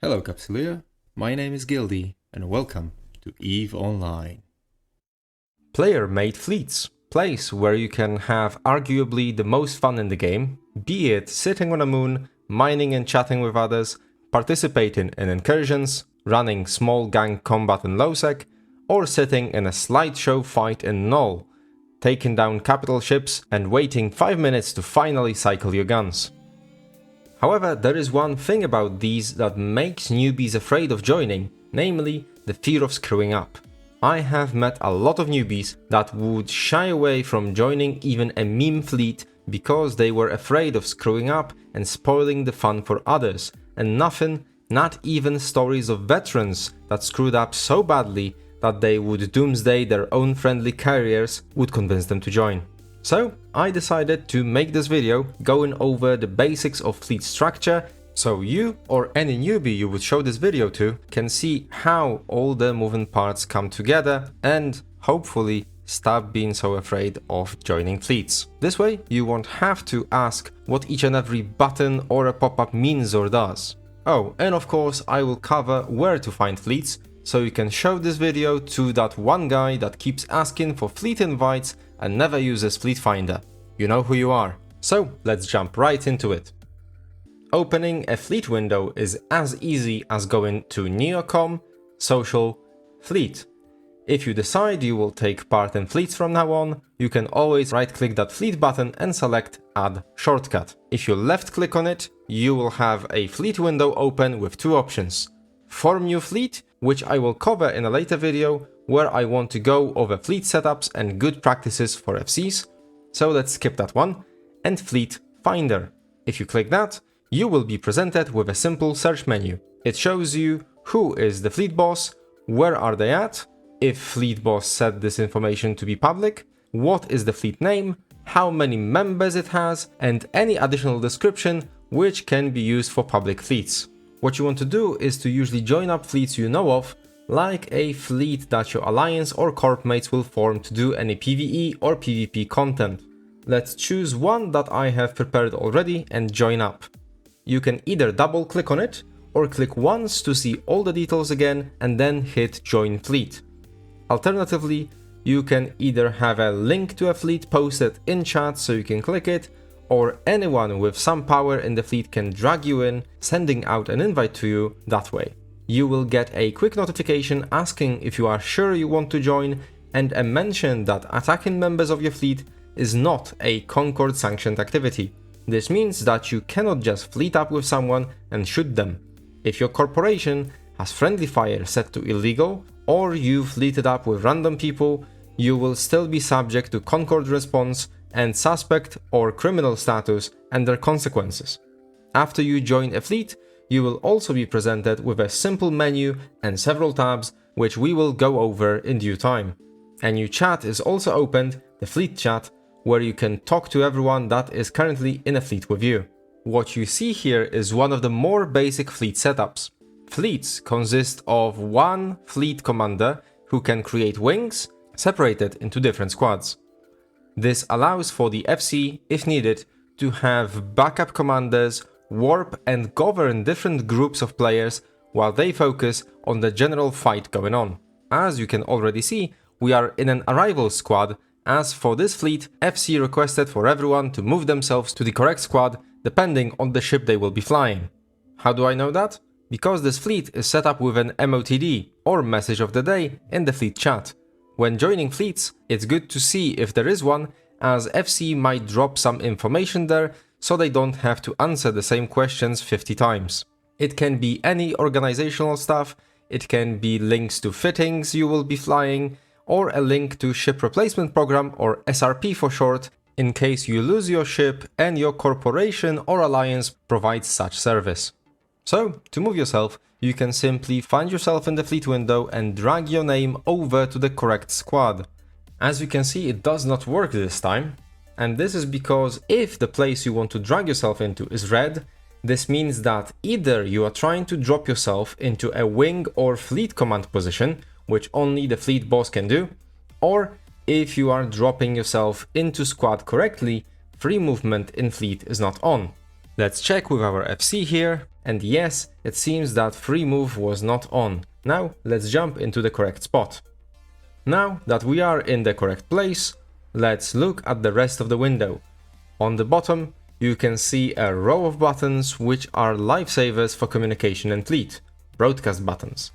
Hello Capsuleer, my name is Gildy and welcome to EVE Online. Player-made fleets, place where you can have arguably the most fun in the game, be it sitting on a moon, mining and chatting with others, participating in incursions, running small gang combat in low-sec, or sitting in a slideshow fight in null, taking down capital ships and waiting 5 minutes to finally cycle your guns. However, there is one thing about these that makes newbies afraid of joining, namely the fear of screwing up. I have met a lot of newbies that would shy away from joining even a meme fleet because they were afraid of screwing up and spoiling the fun for others, and nothing, not even stories of veterans that screwed up so badly that they would doomsday their own friendly carriers would convince them to join. So I decided to make this video going over the basics of fleet structure, so you or any newbie you would show this video to can see how all the moving parts come together and hopefully stop being so afraid of joining fleets. This way you won't have to ask what each and every button or a pop-up means or does. Oh, and of course I will cover where to find fleets, so you can show this video to that one guy that keeps asking for fleet invites and never uses Fleet Finder. You know who you are. So let's jump right into it. Opening a fleet window is as easy as going to Neocom, Social, Fleet. If you decide you will take part in fleets from now on, you can always right-click that fleet button and select Add Shortcut. If you left-click on it, you will have a fleet window open with two options. Form New Fleet, which I will cover in a later video, where I want to go over fleet setups and good practices for FCs, so let's skip that one, and Fleet Finder. If you click that, you will be presented with a simple search menu. It shows you who is the fleet boss, where are they at, if fleet boss set this information to be public, what is the fleet name, how many members it has, and any additional description which can be used for public fleets. What you want to do is to usually join up fleets you know of, like a fleet that your alliance or corp mates will form to do any PvE or PvP content. Let's choose one that I have prepared already and join up. You can either double click on it or click once to see all the details again and then hit join fleet. Alternatively, you can either have a link to a fleet posted in chat so you can click it, or anyone with some power in the fleet can drag you in, sending out an invite to you that way. You will get a quick notification asking if you are sure you want to join, and a mention that attacking members of your fleet is not a Concord sanctioned activity. This means that you cannot just fleet up with someone and shoot them. If your corporation has friendly fire set to illegal, or you fleeted up with random people, you will still be subject to Concord response and suspect or criminal status and their consequences. After you join a fleet, you will also be presented with a simple menu and several tabs, which we will go over in due time. A new chat is also opened, the fleet chat, where you can talk to everyone that is currently in a fleet with you. What you see here is one of the more basic fleet setups. Fleets consist of one fleet commander who can create wings, separated into different squads. This allows for the FC, if needed, to have backup commanders, warp and govern different groups of players while they focus on the general fight going on. As you can already see, we are in an arrival squad, as for this fleet, FC requested for everyone to move themselves to the correct squad depending on the ship they will be flying. How do I know that? Because this fleet is set up with an MOTD, or message of the day, in the fleet chat. When joining fleets, it's good to see if there is one, as FC might drop some information there, so they don't have to answer the same questions 50 times. It can be any organizational stuff, it can be links to fittings you will be flying, or a link to ship replacement program, or SRP for short, in case you lose your ship and your corporation or alliance provides such service. So, to move yourself, you can simply find yourself in the fleet window and drag your name over to the correct squad. As you can see, it does not work this time. And this is because if the place you want to drag yourself into is red, this means that either you are trying to drop yourself into a wing or fleet command position, which only the fleet boss can do, or if you are dropping yourself into squad correctly, free movement in fleet is not on. Let's check with our FC here, and yes, it seems that free move was not on. Now let's jump into the correct spot. Now that we are in the correct place, let's look at the rest of the window. On the bottom, you can see a row of buttons which are lifesavers for communication and fleet, broadcast buttons.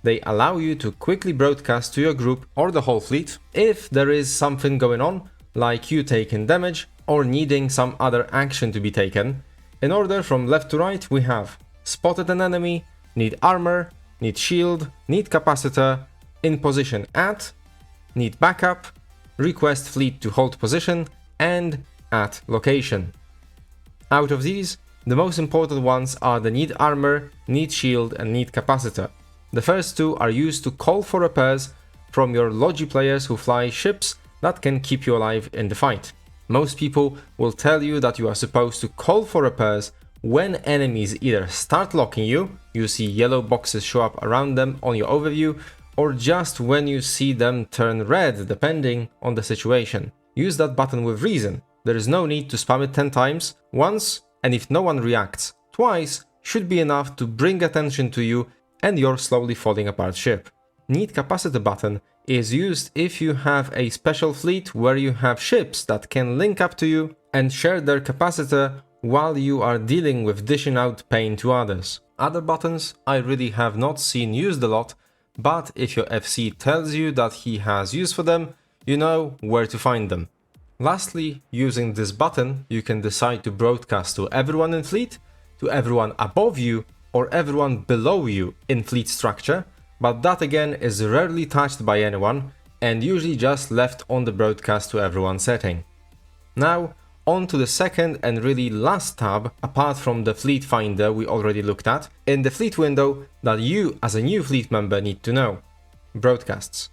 They allow you to quickly broadcast to your group or the whole fleet if there is something going on, like you taking damage or needing some other action to be taken. In order from left to right, we have spotted an enemy, need armor, need shield, need capacitor, in position at, need backup, request fleet to hold position, and at location. Out of these, the most important ones are the need armor, need shield, and need capacitor. The first two are used to call for repairs from your Logi players who fly ships that can keep you alive in the fight. Most people will tell you that you are supposed to call for repairs when enemies either start locking you, you see yellow boxes show up around them on your overview, or just when you see them turn red depending on the situation. Use that button with reason. There is no need to spam it 10 times. Once, and if no one reacts, twice should be enough to bring attention to you and your slowly falling apart ship. Need capacitor button is used if you have a special fleet where you have ships that can link up to you and share their capacitor while you are dealing with dishing out pain to others. Other buttons I really have not seen used a lot, but if your FC tells you that he has use for them, you know where to find them. Lastly, using this button, you can decide to broadcast to everyone in fleet, to everyone above you, or everyone below you in fleet structure, but that again is rarely touched by anyone and usually just left on the broadcast to everyone setting. Now, on to the second and really last tab, apart from the fleet finder we already looked at, in the fleet window that you as a new fleet member need to know. Broadcasts.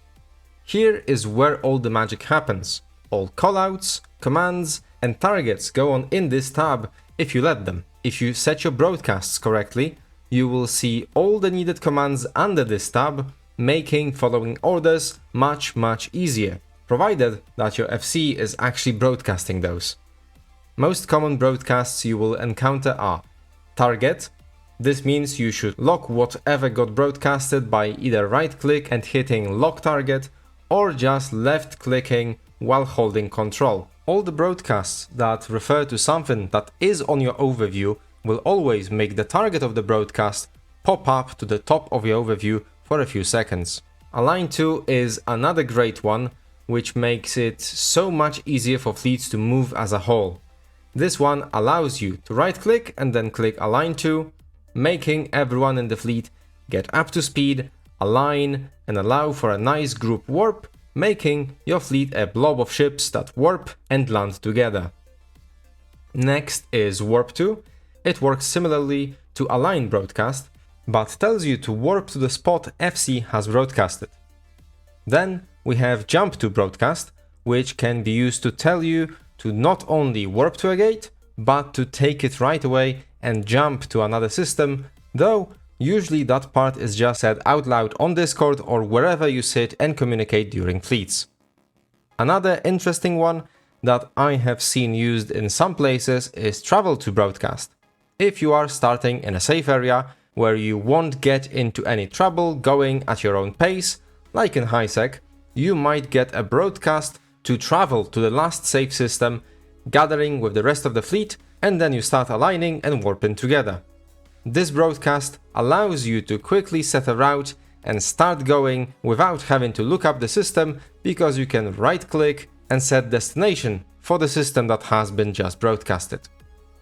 Here is where all the magic happens. All callouts, commands, and targets go on in this tab if you let them. If you set your broadcasts correctly, you will see all the needed commands under this tab, making following orders much easier, provided that your FC is actually broadcasting those. Most common broadcasts you will encounter are target. This means you should lock whatever got broadcasted by either right-click and hitting lock target, or just left-clicking while holding control. All the broadcasts that refer to something that is on your overview will always make the target of the broadcast pop up to the top of your overview for a few seconds. Align to is another great one, which makes it so much easier for fleets to move as a whole. This one allows you to right-click and then click Align to, making everyone in the fleet get up to speed, align, and allow for a nice group warp, making your fleet a blob of ships that warp and land together. Next is Warp to. It works similarly to Align broadcast, but tells you to warp to the spot FC has broadcasted. Then we have Jump to broadcast, which can be used to tell you to not only warp to a gate, but to take it right away and jump to another system, though usually that part is just said out loud on Discord or wherever you sit and communicate during fleets. Another interesting one that I have seen used in some places is Travel to broadcast. If you are starting in a safe area where you won't get into any trouble going at your own pace, like in HiSec, you might get a broadcast to travel to the last safe system, gathering with the rest of the fleet, and then you start aligning and warping together. This broadcast allows you to quickly set a route and start going without having to look up the system, because you can right-click and set destination for the system that has been just broadcasted.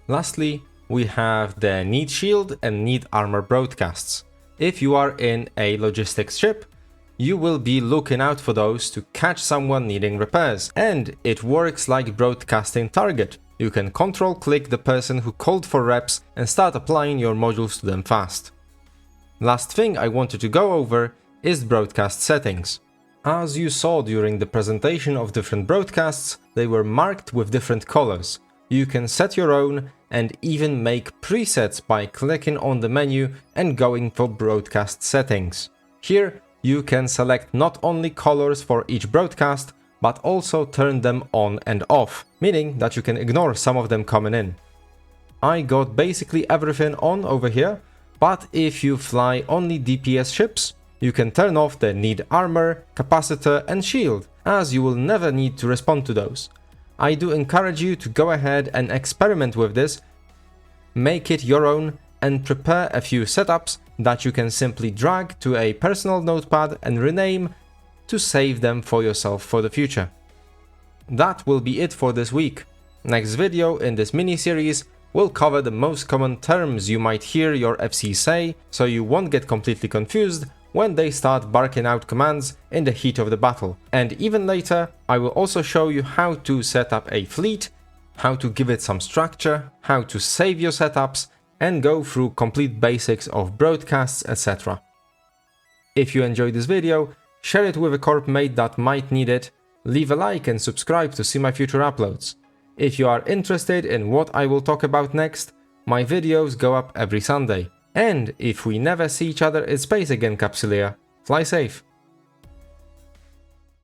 Lastly, we have the Need Shield and Need Armor broadcasts. If you are in a logistics ship, you will be looking out for those to catch someone needing repairs, and it works like broadcasting target. You can control-click the person who called for reps and start applying your modules to them fast. Last thing I wanted to go over is broadcast settings. As you saw during the presentation of different broadcasts, they were marked with different colors. You can set your own and even make presets by clicking on the menu and going for broadcast settings. Here, you can select not only colors for each broadcast, but also turn them on and off, meaning that you can ignore some of them coming in. I got basically everything on over here, but if you fly only DPS ships, you can turn off the need armor, capacitor and shield, as you will never need to respond to those. I do encourage you to go ahead and experiment with this, make it your own, and prepare a few setups that you can simply drag to a personal notepad and rename to save them for yourself for the future. That will be it for this week. Next video in this mini-series will cover the most common terms you might hear your FC say, so you won't get completely confused when they start barking out commands in the heat of the battle. And even later, I will also show you how to set up a fleet, how to give it some structure, how to save your setups, and go through complete basics of broadcasts, etc. If you enjoyed this video, share it with a corp mate that might need it, leave a like and subscribe to see my future uploads. If you are interested in what I will talk about next, my videos go up every Sunday. And if we never see each other in space again, Capsuleer, fly safe.